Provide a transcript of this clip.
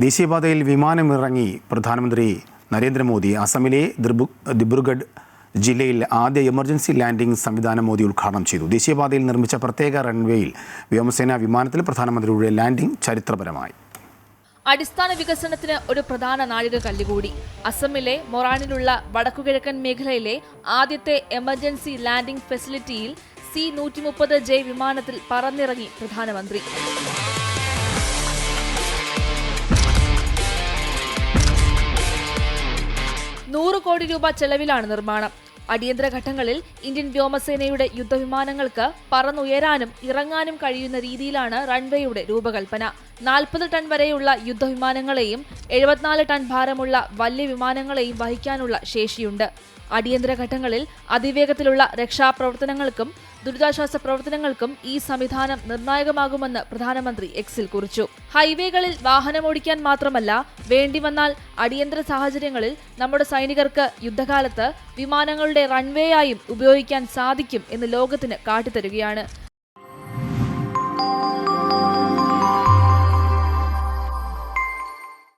ദേശീയപാതയിൽ വിമാനമിറങ്ങി പ്രധാനമന്ത്രി നരേന്ദ്രമോദി അസമിലെ ദിബ്രുഗഡ് ജില്ലയിൽ ആദ്യ എമർജൻസി ലാൻഡിംഗ് സംവിധാനം മോദി ഉദ്ഘാടനം ചെയ്തു. ദേശീയപാതയിൽ നിർമ്മിച്ച പ്രത്യേക റൺവേയിൽ വ്യോമസേനാ വിമാനത്തിൽ പ്രധാനമന്ത്രിയുടെ ലാൻഡിംഗ് ചരിത്രപരമായി. അടിസ്ഥാന വികസനത്തിന് ഒരു പ്രധാന നാഴികക്കല്ല് കൂടി. അസമിലെ മൊറാനിലുള്ള വടക്കുകിഴക്കൻ മേഖലയിലെ ആദ്യത്തെ എമർജൻസി ലാൻഡിംഗ് ഫെസിലിറ്റിയിൽ C-130J വിമാനത്തിൽ പറന്നിറങ്ങി പ്രധാനമന്ത്രി. ₹100 കോടി ചെലവിലാണ് നിർമ്മാണം. അടിയന്തര ഘട്ടങ്ങളിൽ ഇന്ത്യൻ വ്യോമസേനയുടെ യുദ്ധവിമാനങ്ങൾക്ക് പറന്നുയരാനും ഇറങ്ങാനും കഴിയുന്ന രീതിയിലാണ് റൺവേയുടെ രൂപകൽപ്പന. 40 ടൺ വരെയുള്ള യുദ്ധവിമാനങ്ങളെയും 74 ടൺ ഭാരമുള്ള വലിയ വിമാനങ്ങളെയും വഹിക്കാനുള്ള ശേഷിയുണ്ട്. അടിയന്തര ഘട്ടങ്ങളിൽ അതിവേഗത്തിലുള്ള രക്ഷാപ്രവർത്തനങ്ങൾക്കും ദുരിതാശ്വാസ പ്രവർത്തനങ്ങൾക്കും ഈ സംവിധാനം നിർണായകമാകുമെന്ന് പ്രധാനമന്ത്രി എക്സിൽ കുറിച്ചു. ഹൈവേകളിൽ വാഹനമോടിക്കാൻ മാത്രമല്ല, വേണ്ടിവന്നാൽ അടിയന്തര സാഹചര്യങ്ങളിൽ നമ്മുടെ സൈനികർക്ക് യുദ്ധകാലത്ത് വിമാനങ്ങളുടെ റൺവേയായും ഉപയോഗിക്കാൻ സാധിക്കും എന്ന് ലോകത്തിന് കാട്ടിത്തരുകയാണ്.